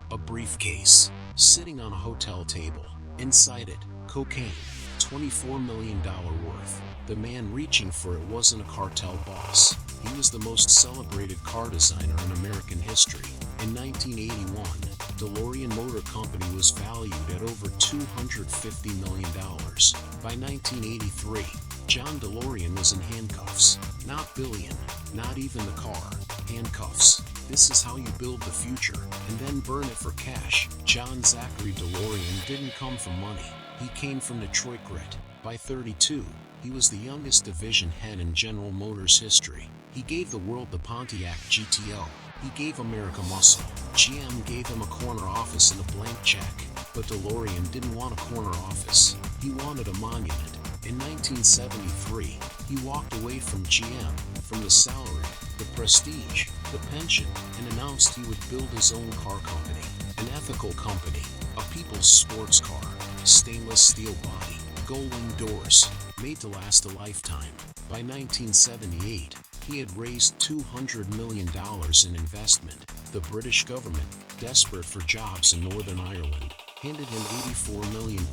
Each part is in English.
A briefcase, sitting on a hotel table. Inside it, cocaine, $24 million worth. The man reaching for it wasn't a cartel boss. He was the most celebrated car designer in American history. In 1981, DeLorean Motor Company was valued at over $250 million. By 1983, John DeLorean was in handcuffs. Not billion, not even the car. Handcuffs. This is how you build the future, and then burn it for cash. John Zachary DeLorean didn't come from money. He came from Detroit grit. By 32, he was the youngest division head in General Motors history. He gave the world the Pontiac GTO. He gave America muscle. GM gave him a corner office and a blank check. But DeLorean didn't want a corner office. He wanted a monument. In 1973, he walked away from GM, from the salary, the prestige, the pension, and announced he would build his own car company. An ethical company, a people's sports car, stainless steel body, gold-wing doors, made to last a lifetime. By 1978, he had raised $200 million in investment. The British government, desperate for jobs in Northern Ireland, handed him £84 million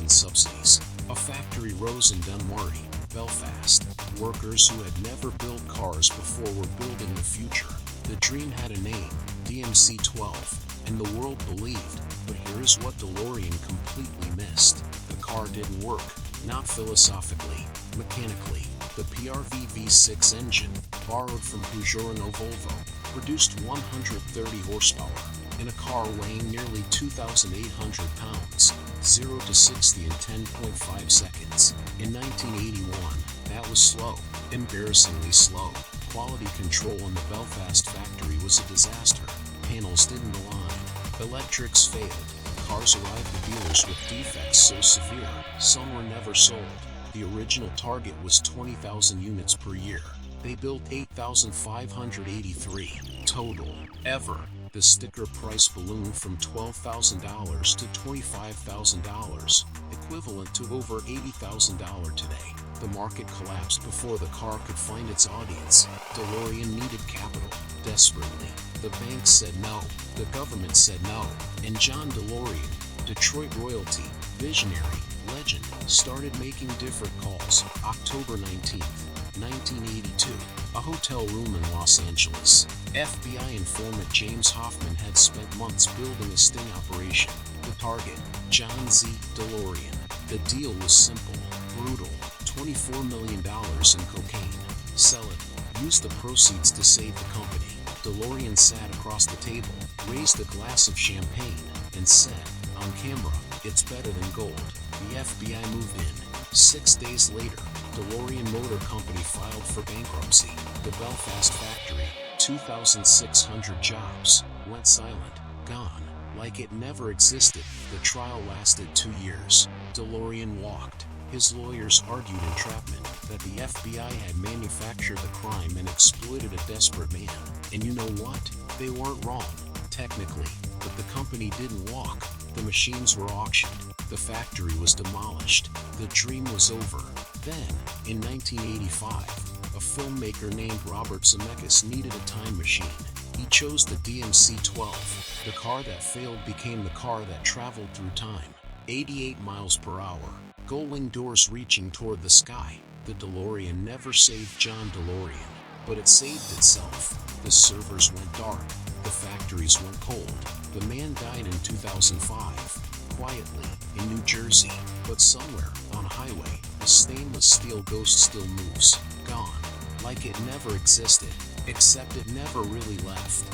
in subsidies. A factory rose in Dunmurry, Belfast. Workers who had never built cars before were building the future. The dream had a name, DMC-12, and the world believed. But here's what DeLorean completely missed. The car didn't work, not philosophically, mechanically. The PRV V6 engine, borrowed from Peugeot and Volvo, produced 130 horsepower in a car weighing nearly 2,800 pounds, 0 to 60 in 10.5 seconds. In 1981, that was slow, embarrassingly slow. Quality control in the Belfast factory was a disaster. Panels didn't align. Electrics failed. Cars arrived to dealers with defects so severe, some were never sold. The original target was 20,000 units per year. They built 8,583 total, ever. The sticker price ballooned from $12,000 to $25,000, equivalent to over $80,000 today. The market collapsed before the car could find its audience. DeLorean needed capital, desperately. The banks said no, the government said no, and John DeLorean, Detroit royalty, visionary, legend, started making different calls. October 19, 1982, a hotel room in Los Angeles. FBI informant James Hoffman had spent months building a sting operation. The target, John Z. DeLorean. The deal was simple, brutal. $24 million in cocaine. Sell it. Use the proceeds to save the company. DeLorean sat across the table, raised a glass of champagne, and said, on camera, "It's better than gold." The FBI moved in. 6 days later, DeLorean Motor Company filed for bankruptcy. The Belfast factory, 2,600 jobs, went silent, gone, like it never existed. The trial lasted 2 years. DeLorean walked. His lawyers argued entrapment, that the FBI had manufactured the crime and exploited a desperate man. And you know what? They weren't wrong, technically, but the company didn't walk. The machines were auctioned. The factory was demolished. The dream was over. Then, in 1985, a filmmaker named Robert Zemeckis needed a time machine. He chose the DMC-12. The car that failed became the car that traveled through time. 88 miles per hour. Gull-wing doors reaching toward the sky. The DeLorean never saved John DeLorean, but it saved itself. The servers went dark. The factories went cold. The man died in 2005, quietly, in New Jersey. But somewhere, on a highway, a stainless steel ghost still moves. Gone. Like it never existed. Except it never really left.